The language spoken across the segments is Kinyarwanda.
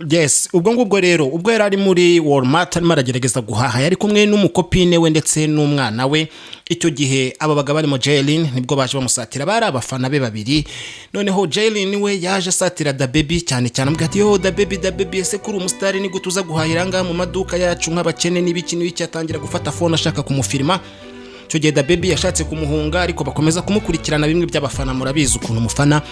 Yes, ubwo ngubwo rero ubwo yari ari muri Walmart arimo aragerageza guhaha yari kumwe n'umukopine we ndetse n'umwana we. Icyo gihe aba bagabo barimo Jaylin nibwo baje bamusatira, bari abafana be babiri. Noneho Jaylin we yaje asatira Dababy cyane cyane ambwira ati yo Dababy ese kuri umustar ni gutuza guhahira nga mu maduka yacu nk'abakene n'ibiki n'ibiki, atangira gufata phone ashaka kumufirima. Cyo gihe Dababy yashatse kumuhunga ariko bakomeza kumukurikirana bimwe by'abafana, murabizi ukuntu umufana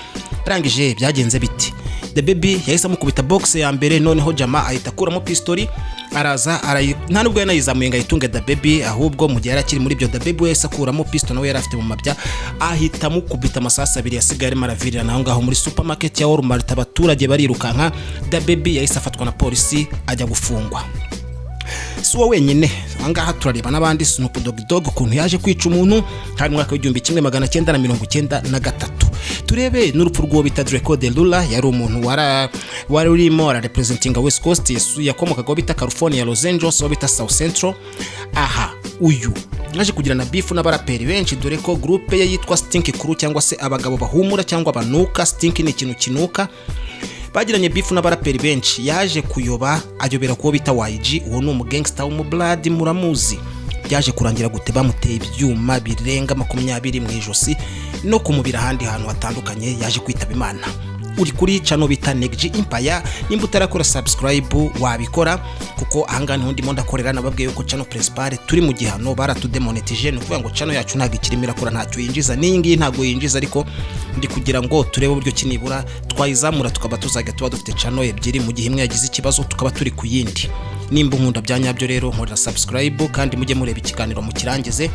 arangije byagenze biti. Dababy yahise amukubita box ya mbere, noneho jama ahita akuramo pistoli araza nta nubwo yanayizamuye ngo ayitunge Dababy, ahubwo mu gihe yarakiri muri byo Dababy yahise akuramo pistol nawe yari afite mu mabya, ahita amukubita amasasa abiri yasigaye maravirira naho ngaho muri supermarket ya Walmart. Abaturage barirukanka, Dababy yahise afatwa na polisi ajya gufungwa. Si wowe wenyine, angaha turareba n'abandi. Snoop Dogg ukuntu yaje kwica umuntu hari mwaka w'1993. Turebe n'urupfu rw'uwo bita Drakeo The Ruler, yari umuntu wari urimo representing West Coast, yakomokaga bita California, Los Angeles, bita South Central. Aha uyu naje kugira na beef n'abaraperi benshi, dore ko groupe ye yitwa Stink Crew cyangwa se abagabo bahumura cyangwa banuka. Stink ni ikintu kinuka. Bagiranye beef n'abaraperi benshi, yaje kuyoba ajyobera kuwo bita YG, uwo ni umugangster w'umublood muramuzi. Yaje kurangira gute bamuteye ibyuma birenga 20 mu ijosi no kumubira handi hantu hatandukanye. Yaje kwitaba Imana. Uri kuri channel bita Negji Empire, nimba utarakora subscribe wabikora, kuko ahangana hundi mo ndakorera nababwiye yuko channel principal turi mu gihano baratudemonetije, no kuvuga ngo channel yacu ntago ikirimira kora ntacyo yinjiza, ningi ntago yinjiza, ariko ndi kugira ngo turebe uburyo kinibura twayizamura tukaba tuzaga tuba dufite channel ebyiri mu gihe imwe yagize ikibazo tukaba turi ku yindi. Nimba nkunda byanyabyo rero nkorera subscribe kandi mujye mureba ikiganiro mu kirangize.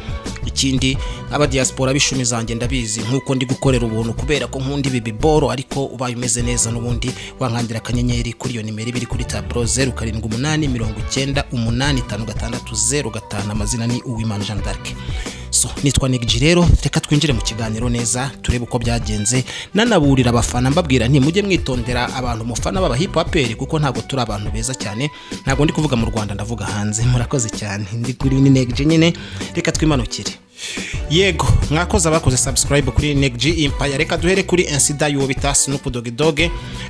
Ikindi aba diaspora bishumi zanjye ndabizi nkuko ndi gukorera ubuntu kubera ko nkundi bibiboro, ariko ubaye umeze neza n'ubundi wankandira akanyenyeri kuri iyo nimero ibiri kuri tableau 0789985605. Amazina ni Uwimana Jean d'Arc. So nitwa Negji rero, reka twinjire mu kiganiro neza turebe uko byagenze. Nanaburira abafana mbabwira nti mujye mwitondera abantu mufana baba hip hoperi, kuko ntago turi abantu beza cyane. Ntago ndi kuvuga mu Rwanda, ndavuga hanze. Murakoze cyane, ndi kuri Negji nyine, reka twimanukire. Yego mwakoze abakoze subscribe kuri Negji Empire. Reka duhere kuri insida y'uwo bita Snoop Dogg.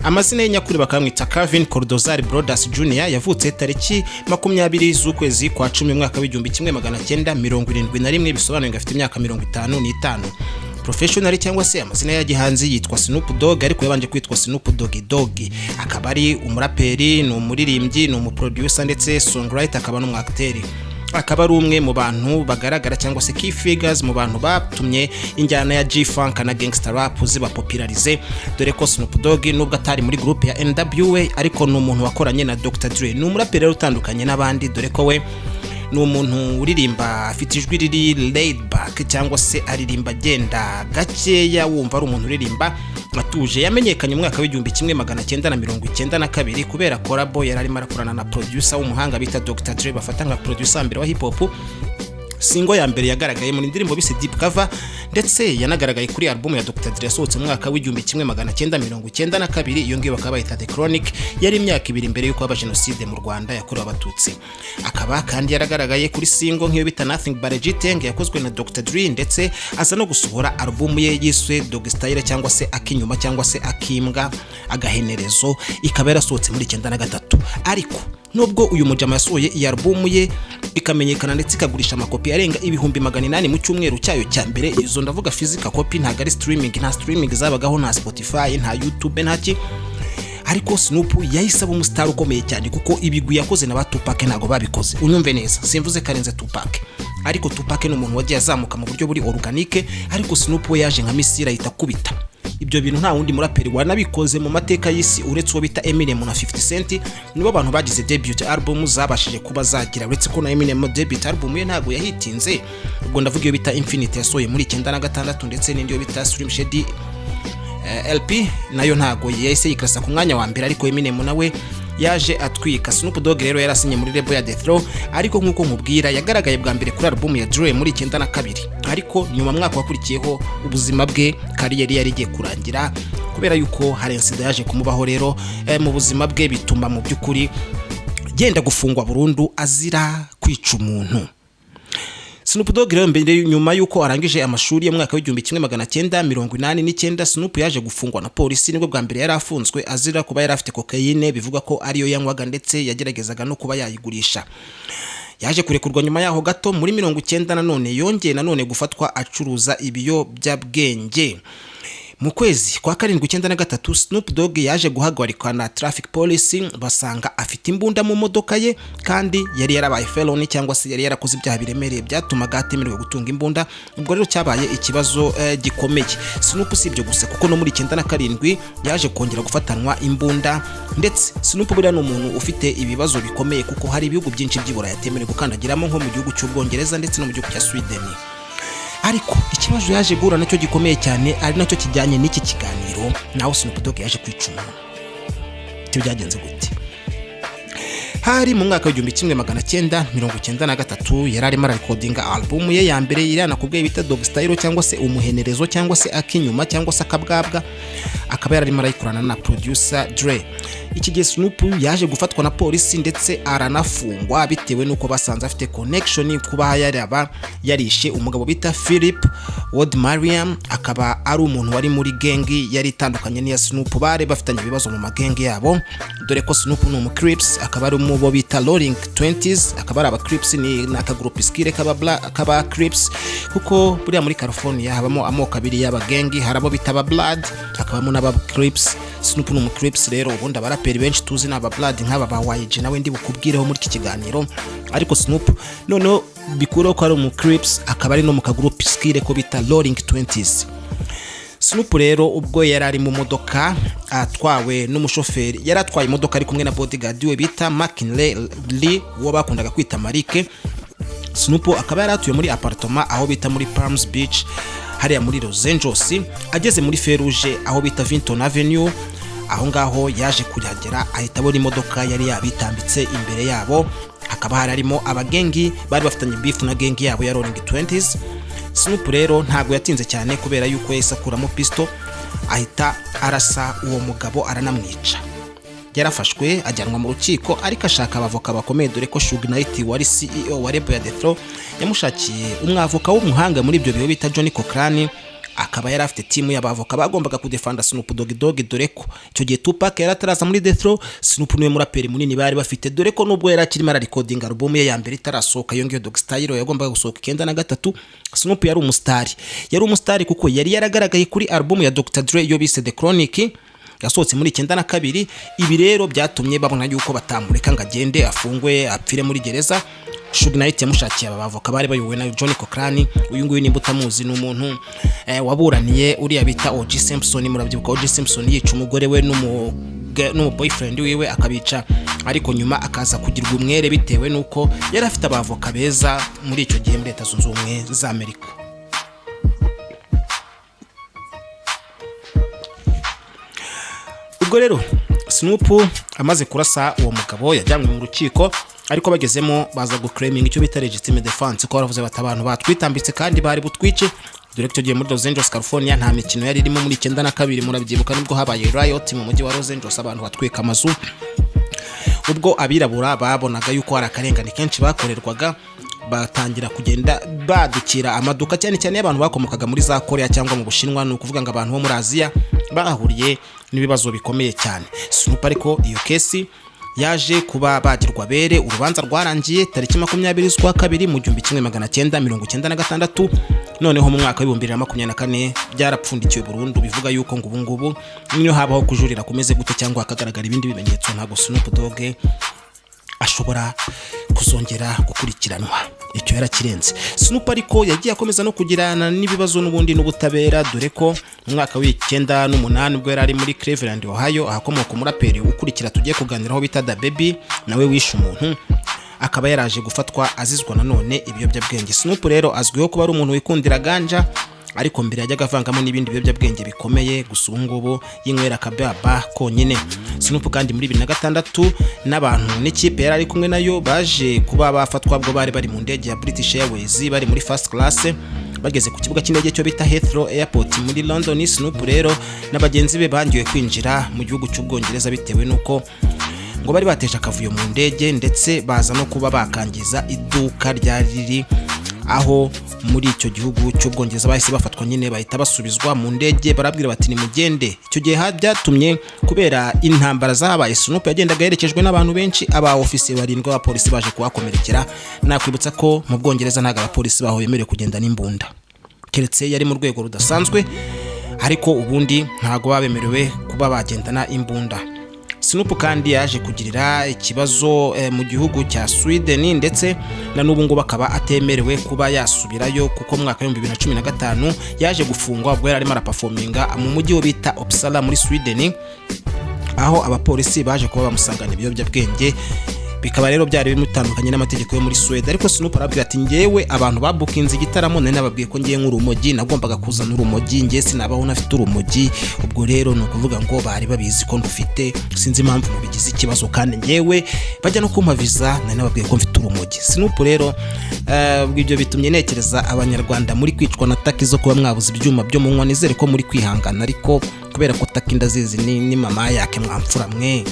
Amazina y'inyakuri bakamwita Calvin Cordozari Brothers Jr. yavutse tariki 20 z'ukwezi kwa 10 mwaka w'1971, bisobanuye ngo afite imyaka 55. Professional cyangwa se amazina ya gihanzi yitwa Snoop Dogg, ariko yabanje kwitwa Snoop Dogg. Akaba ari umuraperi, ni umuririmbyi, ni umuproducer ndetse songwriter, akaba n'umwacteri. Akaba ari umwe mu bantu bagaragara cyangwa se key figures mu bantu batumye injyana ya G-Funk na gangster rap ziba popularize, dore ko Snoop Dogg nubwo atari muri groupe ya NWA ariko ni umuntu wakoranye na Dr. Dre. Ni umuraperi utandukanye n'abandi, dore ko we ni umuntu uririmba afite ijwi riri laid back cyangwa se aririmba agenda gakeya, wumva ari umuntu uririmba atuje. Yamenyekanye mu mwaka w'1992 kubera collabo yari arimo arakorana na producer w'umuhanga bita Dr. Dre, bafata nka producer mbere wa hip hop. Singo ya mbere yagaragaye mu ndirimbo bise Deep Cover, ndetse yanagaragaye kuri album ya Dr. Dre yasohotse mu mwaka w'1992. Iyo ngiyo bakaba bayita The Chronic, yari imyaka 2 mbere yuko aba genocide mu Rwanda yakorewe abatutsi. Akaba kandi yaragaragaye kuri singo nk'iyo bita Nothing But a G-Tang yakozwe na Dr. Dre, ndetse aza no gusohora album ye yiswe Dog Style cyangwa se Akinyuma cyangwa se Akimbwa Agahenerezo, ikaba yarasohotse muri 93. Ariko nubwo uyu mujama yasohoye iyi album ye ikamenyekana ndetse ikagurisha amakopi arenga 800 mu cyumweru cyayo cya mbere, izo ndavuga physical copy, ntago ari streaming, nta streaming zabagaho, nta Spotify, nta YouTube, ntaki. Ariko Snoop yahise aba umustar ukomeye cyane, kuko ibigwi yakoze na Tupac ntago babikoze. Unyumve neza, simvuze karenze Tupac, ariko Tupac ni umuntu wagiye azamuka mu buryo buri organique, ariko Snoop we yaje nka misira ahita kubita. Ibyo bintu nta wundi muraperi wanabikoze mu mateka y'isi uretse uwo bita Eminem na 50 Cent. Nibo abantu bagize debut album zabashije kuba zagira, uretse ko na Eminem debut album ye ntago yahitinze. Ubwo ndavuga iyo bita Infinite yasohoye muri 96, ndetse n'indi yo bita Slim Shady LP nayo ntago yahise yikrasa ku mwanya wa mbere, ariko Eminem nawe yaje atwika. Snoop Dogg rero yarasinye muri label ya Death Row, ariko nkuko nkubwira yagaragaye bwa mbere kuri album ya Dre muri 92, ariko nyuma mwaka wakurikiyeho ubuzima bwe kariyeri yari igiye kurangira kubera yuko hari insida yaje kumubaho rero mu buzima bwe, bituma mu byukuri genda gufungwa burundu azira kwica umuntu. Snoop Dogg rero mbere nyuma yuko arangije amashuri ya mwaka w'igihumbi 1989 Snoop yaje gufungwa na polisi nibwo bwa mbere yari afunzwe azira kuba yari afite cocaine bivuga ko ariyo yanywaga ndetse yageragezaga no kuba yayigurisha. Yaje kurekurwa nyuma yaho gato muri 90 nanone yongeye nanone gufatwa acuruza ibiyobyabwenge. Mu kwezi kwa 7/93 Snoop Dogg yaje guhagarikwa na traffic police basanga afite imbunda mu modoka ye kandi yari yarabaye felony cyangwa se yari yarakoze ibyaha biremereye byatumaga atemererwa gutunga imbunda. Ubwo rero cyabaye ikibazo gikomeye. Snoop si ibyo gusa kuko no muri 97 yaje kongera gufatanwa imbunda ndetse Snoop buriya n'umuntu ufite ibibazo bikomeye kuko hari ibihugu byinshi by'ibura yatemerewe gukandagiramo nko mu gihugu cy'Ubwongereza ndetse no mu gihugu cya Sweden. Ariko ikibazo yaje gura nacyo gikomeye cyane ari nacyo kijyanye n'iki kiganiro naho Snoop Dogg yaje kwicuma. Cyo byagenze gute? Hari mu mwaka w'igihumbi 1993 yari arimo recordinga album ye ya mbere iri anakubwiye bita Dog Style cyangwa se umuhenerezo cyangwa se akinyuma cyangwa se akabwabwa, akaba yari arimo arayikorana na producer Dre. Iki gihe Snoop yaje gufatwa na polisi ndetse aranafungwa bitewe nuko basanze afite connection kuba yarishe umugabo bita Philip Ward Mariam, akaba ari umuntu wari muri gengi yari itandukanye n'iya Snoop, bare bafitanye ibibazo mu magenge yabo dore ko Snoop ni Crips, akaba ari mu bo bita Rolling 20s, akaba ari aba Crips ni naka group skire kaba Crips kuko buriya muri California habamo amoko abiri y'aba gengi, harabo bita aba Blood hakabamo n'aba Crips. Snoop ni Crips rero ubundi abaraperi benshi tuzi n'aba Blood nk'aba ba YG nawe ndi bukubwireho muri iki kiganiro, ariko Snoop noneho bikuro ko ari Crips akaba ari no mu ka group skire ko bita Rolling 20s. Snoop rero ubwo yari ari mu modoka atwawe n'umushoferi, yari atwaye imodoka ari kumwe na bodyguard we bita McKinley wo bakundaga kwita Marike. Snoop akaba yari atuye muri appartement aho bita muri Palms Beach hariya muri Los Angeles. Ageze muri Feruje aho bita Vinton Avenue, aho ngaho yaje kujagera ahita abona imodoka yari yabitambitse imbere yabo, hakaba harimo abagengi bari bafitanye beef na gengi yabo ya Rolling 20s. Snoop rero ntago yatinze cyane kubera yuko yahise akuramo pisto ahita arasa uwo mugabo aranamwica. Yarafashwe ajyanwa mu rukiko ariko ashaka abavoka bakomeye dore ko Suge Knight wari CEO wa label ya The Flow yamushakiye umwavoka w'umuhanga muri ibyo bihe bita Johnny Cochran, akaba yari afite timu y'abavoka bagombaga kudefanda Snoop Dogg dore ko icyo gihe Tupac yari ataraza muri The Flow. Snoop niwe muraperi munini bari bafite dore ko nubwo yari akirimo recording album ye ya mbere itarasohoka yongiyo Dog Style yagombaga gusohoka 93. Snoop yari umusitari kuko yari yaragaragaye kuri album ya Dr. Dre yo bise The Chronic yasohotse muri 92. Ibi rero byatumye babona yuko batamureka ngo agende afungwe apfire muri gereza. Suge Knight yamushakiye abavoka bari bayobowe na Johnny Cochran. Uyu nguyu nimba utamuzi ni umuntu waburaniye uriya bita O.J. Simpson. Murabyibuka O.J. Simpson yica umugore we n'umu boyfriend wiwe akabica, ariko nyuma akaza kugirwa umwere bitewe nuko yari afite abavoka beza muri icyo gihe muri Leta Zunze Ubumwe za Amerika. Ubwo rero Snoop amaze kurasa uwo mugabo yajyanywe mu rukiko, ariko bagezemo baza guclaiming icyo bita legitimate defense ko baravuze bati abantu batwitambitse kandi bari butwice. Dore ko giye muri Los Angeles California nta mikino yari irimo muri 92 murabyibuka nibwo habaye riot mu mujyi wa Los Angeles abantu batwika amazu. Ubwo abirabura babonaga yuko hari akarengane kenshi bakorerwaga, batangira kugenda badukira amaduka cyane cyane y'abantu bakomokaga muri za Korea cyangwa mu Bushinwa, no kuvuga ngo abantu bo muri Aziya bahuriye n'ibibazo bikomeye cyane. Snoop ariko iyo kesi yaje kuba bagirwa bere, urubanza rwarangiye tariki 20 z'ukwa kabiri mu 1996. Noneho mu mwaka wa 2024 byarapfundikiwe burundu, bivuga yuko ngo ubungubu niyo habaho kujurira kumeze gute cyangwa akagaragara ibindi bimenyetso ntago Snoop Dogg ashobora kuzongera gukurikiranwa. Icyo yarakirenze. Snoop ariko yagiye akomeza no kugirana n'ibibazo n'ubundi n'ubutabera dore ko mu mwaka wa 1998 ubwo yari ari muri Cleveland Ohio ahakomoka umuraperi ukurikira tugiye kuganiraho bita Dababy nawe wishe umuntu, akaba yaraje gufatwa azizwa nanone ibiyobyabwenge. Snoop rero azwiho kuba ari umuntu wikundira ganja, ariko mbere yajyaga avangamo n'ibindi biyobyabwenge bikomeye, gusa ubungubu yinywera akababa konyine. Snoop kandi muri 2006 n'abantu n'ikipe yari ari kumwe nayo baje kuba bafatwa bwo bari mu ndege ya British Airways bari muri first class, bageze ku kibuga cy'indege cyo bita Heathrow Airport muri London. Snoop rero n'abagenzi be bangiwe kwinjira mu gihugu cy'Ubwongereza bitewe nuko ngo bari bateje akavuyo mu ndege ndetse baza no kuba bakangiza iduka ryari riri aho muri icyo gihugu cy'Ubwongereza bahise bafatwa nyine bahita basubizwa mu ndege barabwira bati ni mugende. Icyo gihe byatumye kubera intambara zabaye Snoop yagendaga yerekejwe n'abantu benshi, aba ofisiye barindwi abapolisi baje kuhakomerekera. Nakwibutsa ko mu Bwongereza ntago abapolisi baho bemerewe kugenda n'imbunda, keretse yari mu rwego rudasanzwe, ariko ubundi ntago babemerewe kuba bagendana imbunda. Snoop kandi yaje kugirira ikibazo mu gihugu cya Sweden, ndetse na n'ubu ngo bakaba atemerewe kuba yasubirayo kuko mu mwaka wa 2015 yaje gufungwa ubwo yari arimo araperforminga mu mujyi wo bita Uppsala muri Sweden, aho abapolisi baje kuba bamusangana ibiyobyabwenge. Bikaba rero byari bimutandukanye n'amategeko yo muri Sweden, ariko Snoop arabwira ati ngewe abantu babukinze igitaramo none nababwiye ko ngiye nk'urumogi, nagombaga kuzana urumogi, ngiye sinabaho nafite urumogi. Ubwo rero no kuvuga ngo bari babizi ko ndufite, sinzi impamvu mubigize ikibazo, kandi ngewe bajya no kumpaviza none nababwiye ko mfite urumogi. Snoop rero ibyo bitumye nekereza abanyarwanda muri kwicwa na taki zo kuba mwabuze ibyuma byo munywa. Nizere ko muri kwihangana, ariko kubera ko taki ndazizi ni mama yake mwamfura mwe,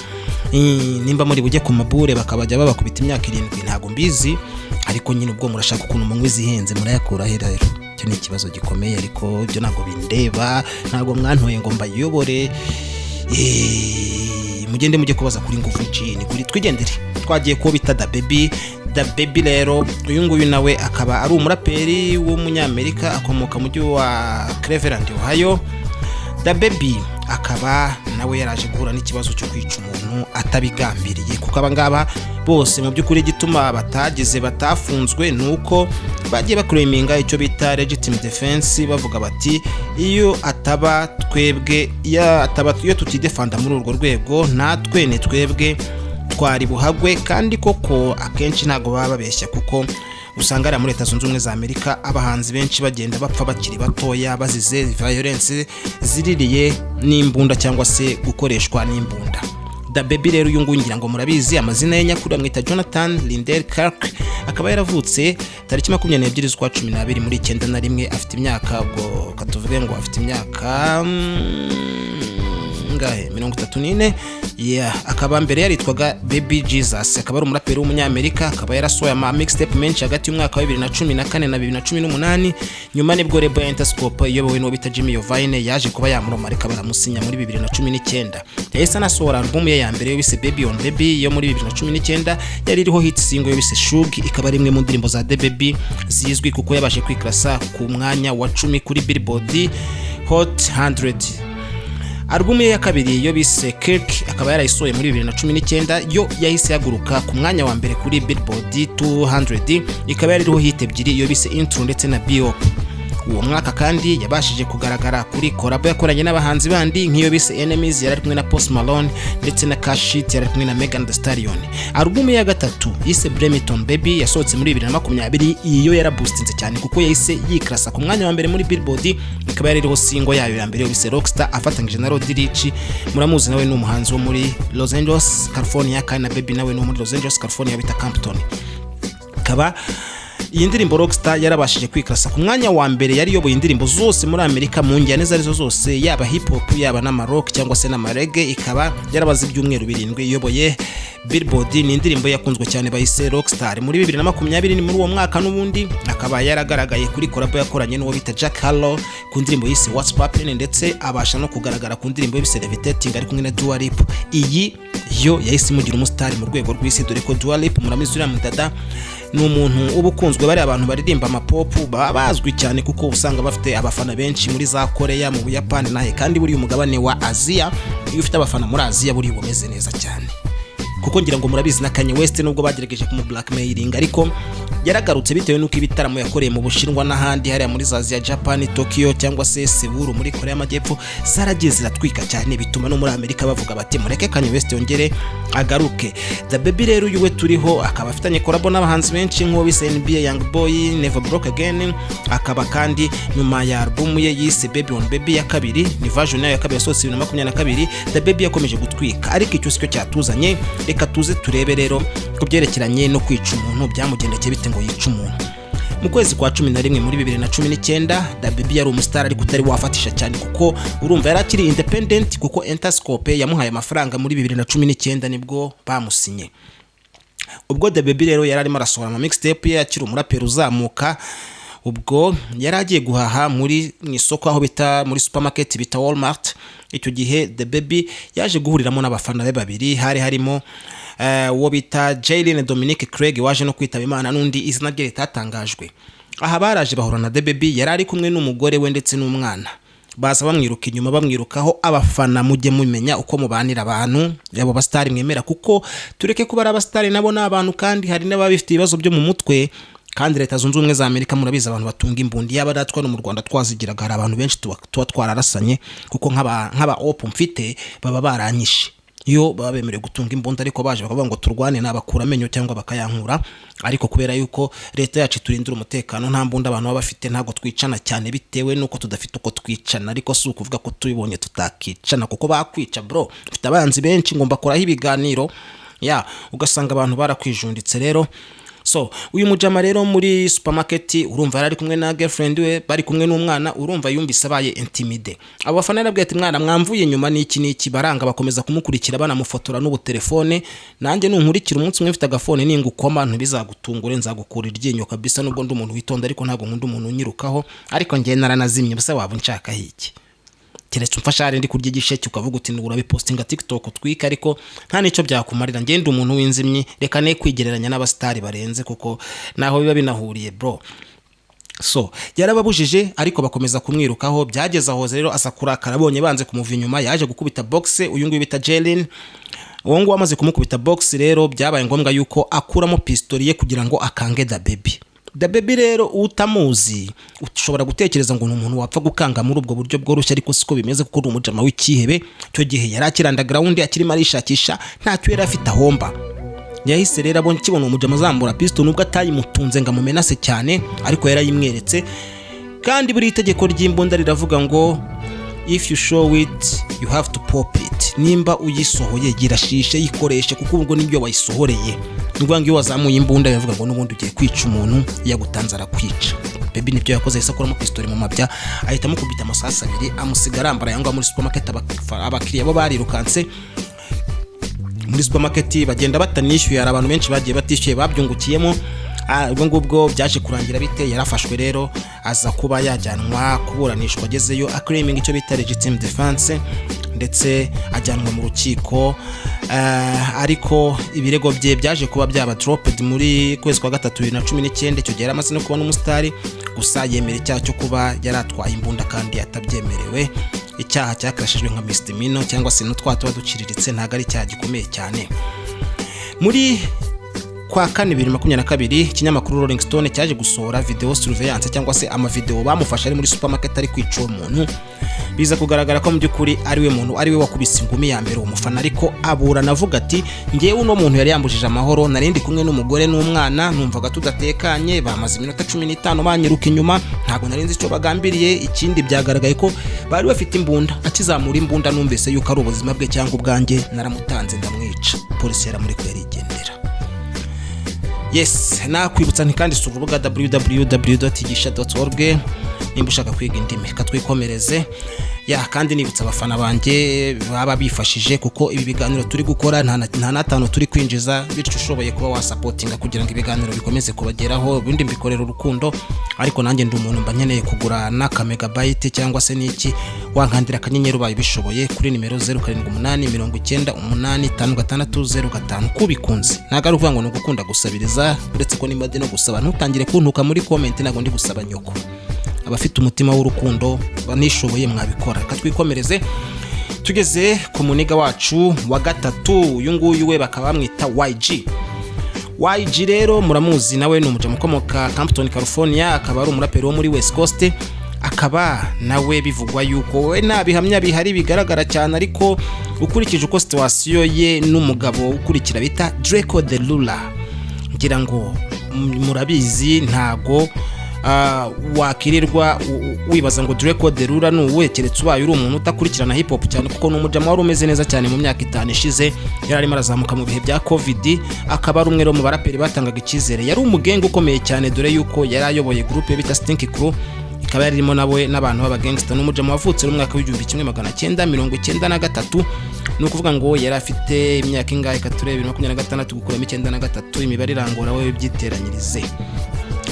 nimba muri bujye ku mabure bakabajya babakubita imyaka 7 ntago mbizi, ariko nyine ubwo murashaka ukuntu munywa izihenze murayakura rero. Icyo ni ikibazo gikomeye, ariko ibyo ntago bindeba, ntago mwantoye ngo mbayobore. Mugende mujye kubaza kuri ngufu chini kuri twigendere. Twagiye ko bita Dababy rero uyu nguyu nawe akaba ari umuraperi w'umunyamerika akomoka mu gihugu wa Cleveland, Ohio. Dababy akaba nawe yaraje guhura n'ikibazo cyo kwica umuntu atabigambiriye, kuko abangaba bose mu by'ukuri gituma batafunzwe nuko bagiye bakreminga icyo bita legitimate defense, bavuga bati iyo tutidefanda muri urwo rwego natwe ni twebwe twari buhagwe. Kandi koko akenshi ntago baba babeshya, kuko usanga ari muri Leta Zunze Ubumwe za Amerika abahanzi benshi bagenda bapfa bakiri batoya bazize violence ziririye n'imbunda cyangwa se gukoreshwa n'imbunda. Dababy rero uyu nguyu ngira ngo murabizi amazina ye nyakuri amwita Jonathan Lindell Kirk, akaba yaravutse tariki 22 z'ukwa 12 muri 91, afite imyaka ubwo katuvuge ngo afite imyaka ngahe 34. Akaba mbere yaritwaga Baby Jesus, akaba ari umuraperi w'umunyamerika, akaba yarasohoye ama mixtape menshi hagati y'umwaka wa 2014 na 2018. Nyuma nibwo Label Interscope iyobowe n'uwo bita Jimmy Yovine yaje kuba yamuromarika baramusinya muri 2019. Yahise anasohora album ye ya mbere yise Baby on Baby yo muri 2019, yari iriho hit single yise Shug, ikaba ari imwe mu ndirimbo za Dababy zizwi kuko yabashe kwiklasa ku mwanya wa 10 kuri Billboard Hot 100. Album ye ya kabiri yo bise Kirk akaba yarayisohoye muri 2019, yo yahise yaguruka ku mwanya wa mbere kuri Billboard 200, ikaba yari iriho hit ebyiri yo bise Intro ndetse na Bop. Uwo mwaka kandi yabashije kugaragara kuri collab yakoranye n'abahanzi bandi nk'iyo bise Enemies yari kumwe na Post Malone ndetse na Cash Shit yari kumwe na Megan Thee Stallion. Album ya gatatu yise Bremerton Baby yasohotse muri 2020, iyo yaraboostinze cyane kuko yahise yikrasa ku mwanya wa mbere muri Billboard, ikaba yari iriho single yayo ya mbere yo bise Rockstar afatanyije na Roddy Ricch. Muramuzi nawe ni umuhanzi wo muri Los Angeles California, kandi na Baby nawe ni muri Los Angeles California bita Compton. Akaba iyi ndirimbo Rockstar yarabashije kwikrasa ku mwanya wa mbere, yari yoboye indirimbo zose muri Amerika mu njyana zarizo zose, yaba hip hop yaba n'amarock cyangwa se n'amarege, ikaba yarabaze ibyumweru 7 iyoboye Billboard. Ni indirimbo yakunzwe cyane bayise Rockstar. Muri 2020 ni muri uwo mwaka n'ubundi akaba yaragaragaye kuri collab yakoranye n'uwo bita Jack Harlow ku ndirimbo yise What's Poppin', ndetse abasha no kugaragara ku ndirimbo yise Levitating ari kumwe na Dua Lipa. Iyi yo yahise imugira umustar mu rwego rw'isi, dore ko Dua Lipa muramizi uriya mudada ni umuntu ubukunzwe, bari abantu baririmba amapopu bazwi cyane kuko usanga bafite abafana benshi muri za Korea, mu Buyapani nahe, kandi buri umugabane wa Aziya iyo ufite abafana muri Aziya buri bumeze neza cyane, kuko ngira ngo murabizi na Kanye West nubwo bagerageje kumu blackmailing ariko yaragarutse bitewe nuko ibitaramo yakoreye mu Bushinwa n'ahandi hariya muri Aziya, Japan, Tokyo cyangwa se Seoul muri Korea y'Amajyepfo zaragiye ziratwika cyane, bituma no muri Amerika bavuga bati mureke Kanye West yongere agaruke. Dababy rero yuwe turiho akaba afitanye collab n'abahanzi benshi nk'uwo bise NBA Young Boy, Never Broke Again. Akaba kandi nyuma ya album ye yise Baby on Baby ya kabiri, ni version ya kabiri yasohotse 2022, Dababy yakomeje gutwika, ariko icyo sikyo cyatuzanye. Reka tuze turebe rero ko byerekeranye no kwica umuntu byamugendekeye bite ngo yica umuntu. Mu kwezi kwa 11 muri 2019 Dababy yari umustar ariko utari wafatisha cyane kuko urumva yari akiri independent, kuko Interscope yamuhaye amafaranga muri 2019 nibwo bamusinye. ubwo Dababy rero yari arimo arasohora ama mixtape ye akiri umuraperi uzamuka, ubwo yari agiye guhaha mu isoko aho bita muri supermarket bita Walmart. Icyo gihe Dababy yaje guhuriramo n'abafana be babiri, hari harimo uwo bita Jaylin Dominic Craig waje no kwitaba Imana n'undi izina rye ritatangajwe. Aha baraje bahura na Dababy, yari ari kumwe n'umugore we ndetse n'umwana, baza bamwiruka inyuma bamwirukaho. Abafana mujye mumenya uko mubanira abantu yabo bastari mwemera, kuko tureke kuba ari abastari nabo n'abantu, kandi hari n'ababifite ibibazo byo mu mutwe. Kandi Leta Zunze Ubumwe za Amerika murabizi abantu batunga imbundi, yaba datwa no mu Rwanda twazigiraga, hari abantu benshi tuba twararasanye, kuko nk'aba open mfite baba baranyishe iyo baba bemerewe gutunga imbunda, ariko baje bakavuga ngo turwane n'abakura amenyo cyangwa bakayankura. Ariko kubera yuko leta yacu turindira umutekano, nta mbunda abantu baba bafite, ntago twicana cyane bitewe nuko tudafite uko twicana. Ariko si ukuvuga ko tubibonye tutakicana, kuko bakwica bro, ufite abanzi benshi, ngomba koraho ibiganiro ugasanga abantu barakwijunditse. Rero so uyu mujama rero muri supermarket, urumva yari kumwe na girlfriend we, bari kumwe n'umwana, urumva yumvise abaye intimide. Abafana narabwiye ati mwana mwamvuye nyuma n'iki baranga, bakomeza kumukurikira banamufotora n'ubu telefone. Nanjye nunkurikira umunsi umwe mfite agafone ningukoma ntibizagutungure, nzagukura iryinyo kabisa, nubwo ndi umuntu witonda, ariko ntago nkunda umuntu unyirukaho. Ariko ngiye naranazimye, bose waba nshaka hiki keretse umfasha ari ndi kurya igisheke ukavuga uti urabipostinga TikTok twika, ariko nta nico byakumarira. Ngende umuntu w'inzimyi, reka ne kwigereranya n'abastari barenze, kuko naho biba binahuriye bro. So yarababujije, ariko bakomeza kumwirukaho. Byageze aho rero asa kurakara, abonye banze kumuva inyuma, yaje gukubita box uyu nguyu bita Jaylin. Uwo ngo amaze kumukubita box rero byabaye ngombwa yuko akuramo pistoli ye kugira ngo akange Dababy. Dababy rero utamuzi ushobora gutekereza ngo umuntu wapfa gukanga muri ubwo buryo bworoshye, ariko siko bimeze, kuko uri umujama w'ikihebe. Cyo gihe yari akiranda ground akirimo arishakisha, ntacyo yari afite ahomba. Yahise rero abonye kibona umujama azambura pistol, nubwo atayimutunze ngo amumenase cyane, ariko yarayimweretse. Kandi buri itegeko ry'imbunda riravuga ngo if you show it you have to pop it. Nimba uyisohoye girashishe yikoreshe, kuko ubwo nibyo wayisohoreye. Ngwa ngiyo wazamuye imbunda yavuga ngo n'ubundi ugiye kwica umuntu, yagutanze arakwica. Baby nibyo yakoze, yise akuramo pistoli mu mabya, ahita amukubita amasasa abiri, amusigara arambara yangwa muri supermarket. Abakiriya bo barirukanse muri supermarket, bagenda batanishyuye. Hari abantu benshi bagiye batishyuye babyungukiyemo. Ubwo ngubwo byaje kurangira bite, yarafashwe rero aza kuba yajyanwa kuburanishwa. Agezeyo aclaiming icyo bita legitimate defense, ndetse ajyanwa mu rukiko. Ariko ibirego bye byaje kuba byaba dropped muri kwezi kwa gatatu 2019. Icyo gihe yaramaze no kubona umusitari, gusa yemera icyaha cyo kuba yaratwaye imbunda kandi atabyemerewe. Icyaha cyakrashijwe nka misdemeanor cyangwa se n'utwatuba duciriritse, ntago ari icyaha gikomeye cyane. Muri kwa kane 2022 ikinyamakuru Rolling Stone cyaje gusohora video surveillance cyangwa se ama video bamufasha ari muri supermarket ari kwica umuntu. Biza kugaragara ko mu byukuri ari we muntu, ari we wakubise ingumi ya mbere umufana, ariko abura navuga ati ngewe uno muntu yari yambujije amahoro, narindi kumwe n'umugore n'umwana, numvaga tudatekanye, bamaze iminota 15 banyiruka inyuma, ntago narinzi icyo bagambiriye. Ikindi byagaragaye ko bari bafite imbunda, akizamura imbunda numvise yuko ari ubuzima bwe cyangwa ubwanjye, naramutanze ndamwica. Polisi yaramuri kwerigendera. Yes, nakwibutsa kandi sura urubuga www.yishe.org nimba ushaka kwiga indimi katwikomereze. Kandi nibutsa abafana banjye baba bifashije, kuko ibi biganiro turi gukora nta natano turi kwinjiza, bityo ushoboye kuba wasupportinga kugira ngo ibiganiro bikomeze kubageraho. Bindi mbikorera urukundo, ariko nanjye ndi umuntu mba nkeneye kugura n'aka megabyte cyangwa se n'iki, wankandira akanyenyeri ubaye bishoboye kuri nimero 0789985605 kubikunze. Ntago ari uvuga ngo no gukunda gusabiriza, uretse ko nimba no gusaba ntutangire kuntuka muri comment, nago ndi gusaba nyoko. Abafite umutima w'urukundo banishoboye mwabikora. Katwikomereze, tugeze ku muniga wacu wa gatatu. Uyu nguyu we bakaba bamwita YG rero muramuzi, nawe ni umujama ukomoka Campton California, akaba ari umuraperi wo muri West Coast. Akaba nawe bivugwa yuko we nabihamya bihari bigaragara cyane, ariko ukurikije uko situation ye n'umugabo ukurikira bita Drakeo The Ruler, ngira ngo murabizi, ntago wakirirwa wibaza ngo Drakeo The Ruler nuwe, keretse ubaye uri umuntu utakurikirana hip hop cyane, kuko n'umujama wari umeze neza cyane mu myaka 5 ishize. Yari arimo arazamuka mu bihe bya Covid, akaba ari umwe mu baraperi batangaga icyizere. Yari umugenge ukomeye cyane, dore yuko yari ayoboye groupe bita Stink Crew, ikaba yarimo nawe n'abantu b'aba gangster n'umujama wavutse mu mwaka w'1993 no kuvuga ngo yari afite imyaka ingahe katurebe 26 gukuramo 93 imibare irangora we byiteranyirize.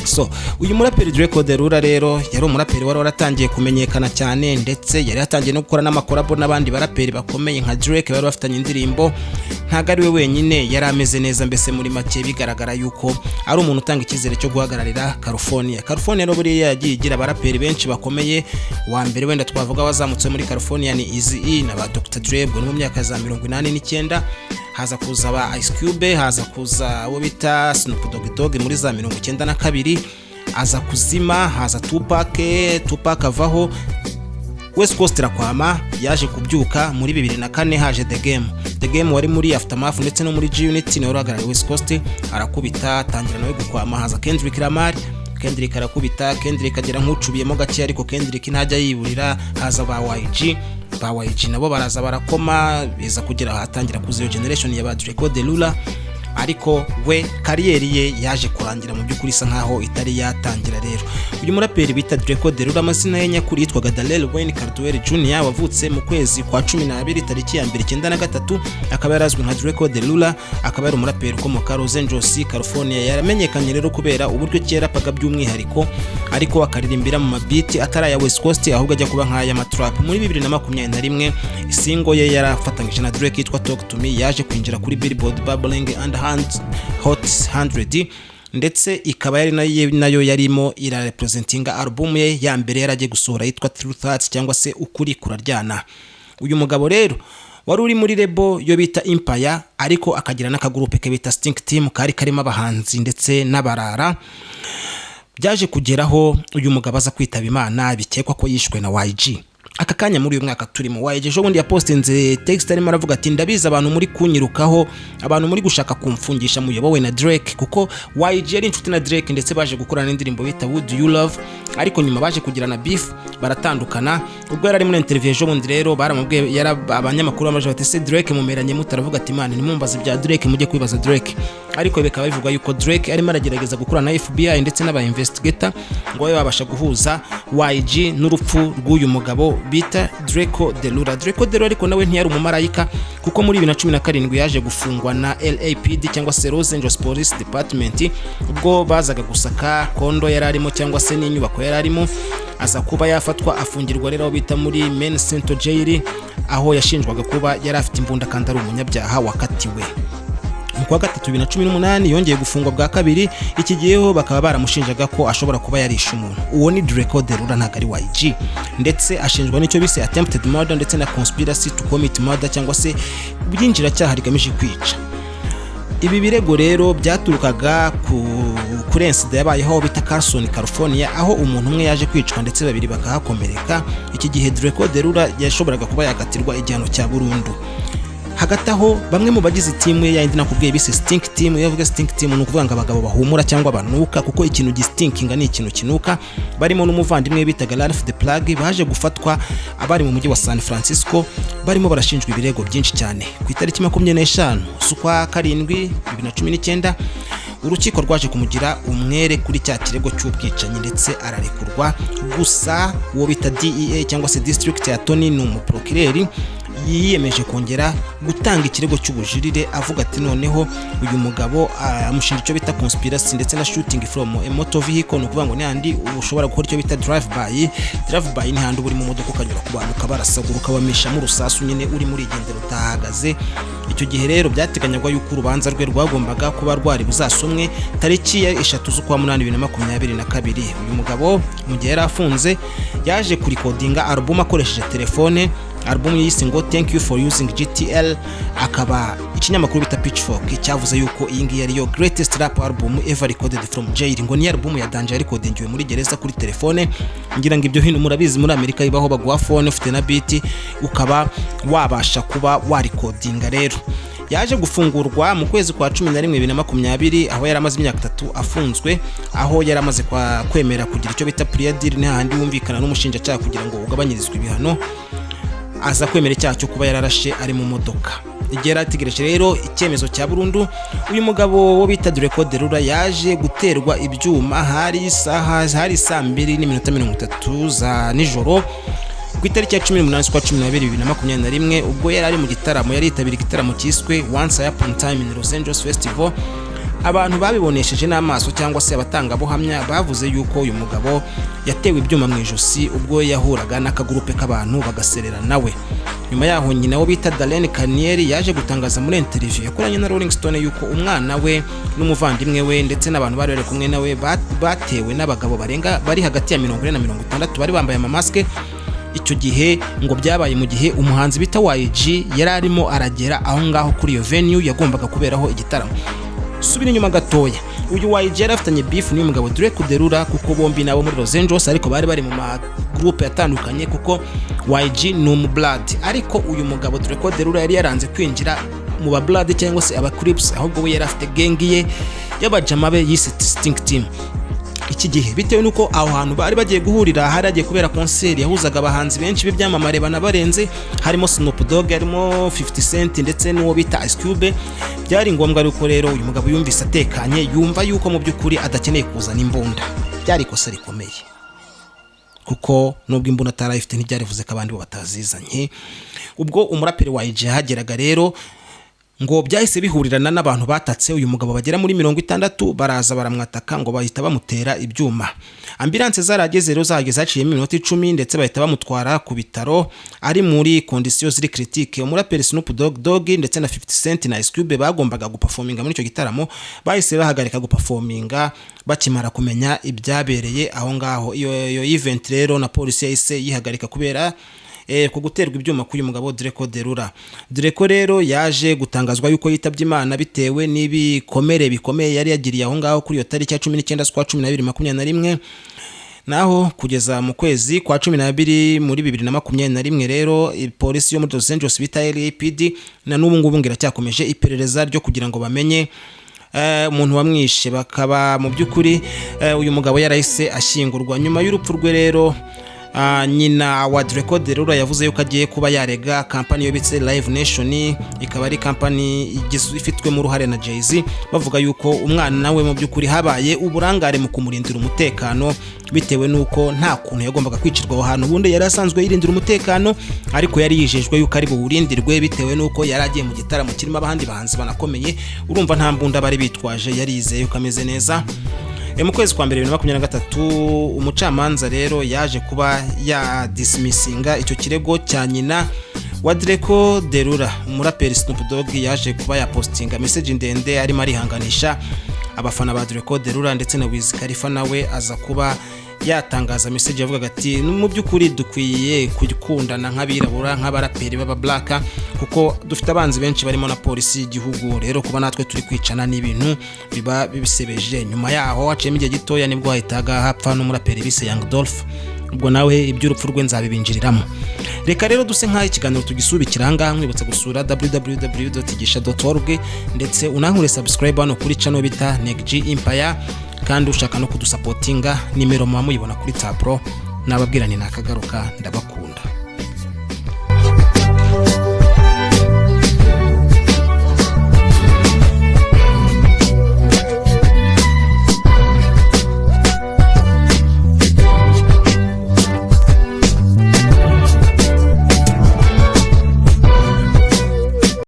So uyu muraperi Drakeo The Ruler rero yari umuraperi wari waratangiye kumenyekana cyane, ndetse yari yatangiye no gukora n'amakorabo n'abandi baraperi bakomeye nka Drake bari bafitanye indirimbo. Ntago ari we wenyine, yari ameze neza, mbese muri make bigaragara yuko ari umuntu utanga ikizere cyo guhagararira California rero buriya yagiye igira abaraperi benshi bakomeye. Wa mbere wenda twavuga wazamutse muri California ni Eazy na ba Dr Dre mu myaka za 89, haza kuza ba Ice Cube, haza kuza uwo bita Snoop Dogg muri za 92, aza kuzima, haza Tupac avaho, West Coast rakwama, yaje kubyuka muri 2004 haje The Game wari muri Aftermath ndetse no muri G-Unit nawe uragaragara West Coast arakubita, tangira nawe gukwama. Haza Kendrick arakubita, Kendrick agera nk'ucubiyemo gake ariko Kendrick ntajya yiburira. Haza ba YG nabo baraza barakoma, biza kugera hatangira kuza iyo generation ya Drakeo The Ruler, ariko we kariyeri ye yaje kurangira mu by'ukuri isa nkaho itari yatangira. Rero uyu muraperi bita Drakeo The Ruler amazina ye nyakuri yitwaga Darrell Wayne Caldwell Jr. wavutse mu kwezi kwa 12 tariki ya 1993, akaba yarazwi nka Drakeo The Ruler, akaba ari umuraperi ukomoka Los Angeles California. Yaramenyekanye rero kubera uburyo cyerapaga by'umwihariko, ariko akaririmbira mu mabiti atari aya West Coast ahubwo ajya kuba nk'aya matrap. Muri 2021 single ye yarafatanyije na Drake yitwa Talk to Me yaje kwinjira kuri Billboard Bubbling and Hot 100, ndetse ikaba yari nayo yarimo irarepresentinga album ye ya mbere yaragiye gusohora yitwa True Thoughts cyangwa se ukuri kuraryana. Uyu mugabo rero wari uri muri lebo yo bita Empire, ariko akagira n'akagurupe ke bita Stink Team kari karimo abahanzi ndetse n'abarara. Byaje kugeraho uyu mugabo aza kwitaba Imana, bikekwa ko yishwe na YG. Aka kanya muri uyu mwaka turimo YG ejo bundi yapostinze text arimo aravuga ati ndabiza abantu muri kunyirukaho, abantu muri gushaka kumfungisha muyobowe na Drake, kuko YG yari inshuti na Drake ndetse baje gukorana indirimbo bita Would You Love, ariko nyuma baje kugirana beef baratandukana. Ubwo yari muri interview ejo bundi rero baramubwiye, yari abanyamakuru bamaje bati se Drake mumeranye mutaravuga ati man nimumbaze bya Drake mujye kwibaza Drake, ariko bikaba bivuga yuko Drake arimo aragerageza gukorana na FBI ndetse n'aba investigator ngo babe babasha guhuza YG n'urupfu rw'uyu mugabo bita Drakeo The Ruler. Drakeo The Ruler ariko nawe ntiyari umumarayika, kuko muri 2017 yaje gufungwa na LAPD cyangwa se Los Angeles Police Department ubwo bazaga gusaka kondo yararimo cyangwa se n'inyubako yararimo. Aza kuba yafatwa afungirwa rero bita muri Main Central Jail, aho yashinjwaga kuba yari afite imbunda kandi ari umunyabyaha wakatiwe. Mu kwa gatatu 2018 yongeye gufungwa bwa kabiri, iki giheho bakaba baramushinjaga ko ashobora kuba yarisha umuntu. Uwo ni Drakeo The Ruler ntago ari YG, ndetse ashinjwa n'icyo bise attempted murder ndetse na conspiracy to commit murder cyangwa se byinjira cyaha rigamije kwica. Ibi birego rero byaturukaga kuri incident yabayeho bita Carson California, aho umuntu umwe yaje kwicwa ndetse babiri bakahakomereka. Iki gihe Drakeo The Ruler yashoboraga kuba yagatirwa igihano cya burundu. Hagati aho bamwe mu bagize team ye yindi nakubwiye bise Stink Team, yavuga Stink Team ni ukuvuga ngo abagabo bahumura cyangwa banuka, kuko ikintu gistinkinga ni ikintu kinuka. Barimo n'umuvandimwe bitaga Ralph the Plug, baje gufatwa abari mu mujyi wa San Francisco, barimo barashinjwa ibirego byinshi cyane. Ku itariki 25 z'ukwa 7 2019 urukiko rwaje kumugira umwere kuri cya kirego cy'ubwicanyi ndetse ararekurwa. Gusa uwo bita DEA cyangwa se District Attorney ni umuprokireri yiyemeje kongera gutanga ikirego cy'ubujurire, avuga ati noneho uyu mugabo amushinja icyo bita conspiracy ndetse na shooting from a motor vehicle, no kuvuga ngo n'andi ushobora gukora icyo bita drive by ni handi uri mu modoka ukanyura ku bantu kabarasagura bamisha mu rusasu nyine uri muri igendero utahagaze. Icyo gihe rero byateganyagwa yuko urubanza rwe rwagombaga kuba rwari buzasomwe tariki ya 3 z'ukwa 8 2022. Uyu mugabo mu gihe yari afunze yaje kurikodinga album akoresheje telefone. Album yise ngo Thank You for Using GTL, akaba ikinyamakuru bita Pitchfork cyavuze yuko iyi ngiyi ari yo greatest rap album ever recorded from jail, ngo ni album ya Danger recordingiwe muri gereza kuri telefone. Ngira ngo ibyo hino murabizi muri Amerika ibaho baguha phone ufite na beat ukaba wabasha kuba warecordinga. Rero yaje gufungurwa mu kwezi kwa 11 2020, aho yari amaze imyaka 3 afunzwe, aho yari amaze kwemera kugira icyo bita plea deal, n'ahandi wumvikana n'umushinjacyaha kugira ngo ugabanyirizwe ibihano. aza kwemera icyaha cyo kuba yararashe ari mu modoka. Igihe yarategereje rero icyemezo cya burundu, uyu mugabo wo bita Drakeo The Ruler yaje guterwa ibyuma hari saa 2:30 za nijoro ku itariki ya 18 z'ukwa 12 2021, ubwo yari ari mu gitaramo, yari yitabiriye igitaramo cyiswe Once Upon a Time in Los Angeles Festival. Abantu babibonesheje n'amaso cyangwa se abatangabuhamya bavuze yuko uyu mugabo yatewe ibyuma mu ijosi ubwo yahuraga n'akagurupe k'abantu bagaserera nawe. Nyuma yaho nyina wo bita Darlene Kanieri yaje gutangaza muri interview yakoranye na Rolling Stone yuko umwana we n'umuvandimwe we ndetse n'abantu bari kumwe nawe batewe n'abagabo bari hagati ya 40 na 60 bari bambaye amamaske. Icyo gihe ngo byabaye mu gihe umuhanzi bita YG yari arimo aragera aho ngaho kuri iyo venue yagombaga kuberaho igitaramo. Subira inyuma gatoya, uyu YG yarafitanye beef n'uyu mugabo Drakeo The Ruler kuko bombi nabo muri Los Angeles, ariko bari mu ma groupe yatandukanye kuko YG ni umublood, ariko uyu mugabo Drakeo The Ruler yari yaranze kwinjira mu ba blood cyangwa se aba Crips, ahubwo we yarafite gang ye y'abajama be yise Stink Team. Iki gihe bitewe nuko aho hantu bari bagiye guhurira hari agiye kubera concert yahuzaga abahanzi benshi b'ibyamamare banabarenze, harimo Snoop Dogg, harimo 50 Cent ndetse n'uwo bita Ice Cube. Byari ngombwa yuko rero uyu mugabo yumvise atekanye, yumva yuko mu by'ukuri adakeneye kuzana imbunda. Byari ikosa rikomeye kuko nubwo imbunda atarayifite ntibyarivuze ko abandi bo batazizanye. Ubwo umuraperi wa YG hageraga rero ngo byahise bihurirana n'abantu batatse uyu mugabo bagera muri 60 baraza baramwataka ngo bahita bamutera ibyuma. Ambulance zarageze rero zageze haciye iminota 10 ndetse bahita bamutwara ku bitaro ari muri conditions ziri critique. Umuraperi Snoop Dogg ndetse na 50 Cent na Ice Cube bagombaga guperforminga muri icyo gitaramo, bahise bahagarika guperforminga bakimara kumenya ibyabereye aho ngaho. Iyo event rero na polisi yahise yihagarika kubera ku guterwa ibyuma k'uyu mugabo Drakeo The Ruler. Drakeo rero yaje gutangazwa yuko yitabye Imana bitewe n'ibikomere bikomeye yari yagiriye aho ngaho kuri iyo tariki ya 19 z'ukwa 12 2021. Naho kugeza mu kwezi kwa 12 muri 2021 rero polisi yo muri Los Angeles bita LAPD na n'ubu ngubu ngira cyakomeje iperereza ryo kugira ngo bamenye umuntu wamwishe. Bakaba mu by'ukuri uyu mugabo yarahise ashyingurwa. Nyuma y'urupfu rwe rero nyina wa Drakeo The Ruler yavuze yuko agiye kuba yarega company yobitse Live Nation, ikaba ari company ifitwe mu ruhare na Jay-Z, bavuga yuko umwana nawe mu by'ukuri habaye uburangare mu kumurindira umutekano bitewe nuko nta kuntu yagombaga kwicirwa aho hantu. Ubundi yari asanzwe yirindira umutekano, ariko yari yijejwe yuko ari buwurindirwe bitewe nuko yari agiye mu gitaramo kirimo abandi bahanzi banakomeye. Urumva nta mbunda bari bitwaje, yari yizeye yuko ameze neza. Mu kwezi kwa 2023 umucamanza rero yaje kuba ya dismissinga icyo kirego cya nyina wa Drakeo The Ruler. Umuraperi Snoop Dogg yaje kuba ya postinga message ndende arimo arihanganisha abafana ba Drakeo The Ruler ndetse na Wiz Khalifa nawe aza kuba yatangaza message yavuga ati mu by'ukuri dukwiye kujikundana nk'abirabura nk'abaraperi baba black kuko dufite abanzi benshi barimo na polisi y'igihugu. Rero kuba natwe turi kwicana n'ibintu biba bibisebeje. Nyuma yaho haciye igihe gitoya nibwo hahitaga hapfa n'umuraperi bise Young Dolph, ubwo nawe iby'urupfu rwe nzabibinjiriramo. Reka rero duse nk'aho ikiganiro tugisubikira ngaha, mwibutsa gusura www.gisha.org ndetse unankure subscribe hano kuri channel bita Neg Empire, kandi ushaka no kudusapotinga nimero muyibona kuri tabro. Nababwira ni nakagaruka, ndabakunda.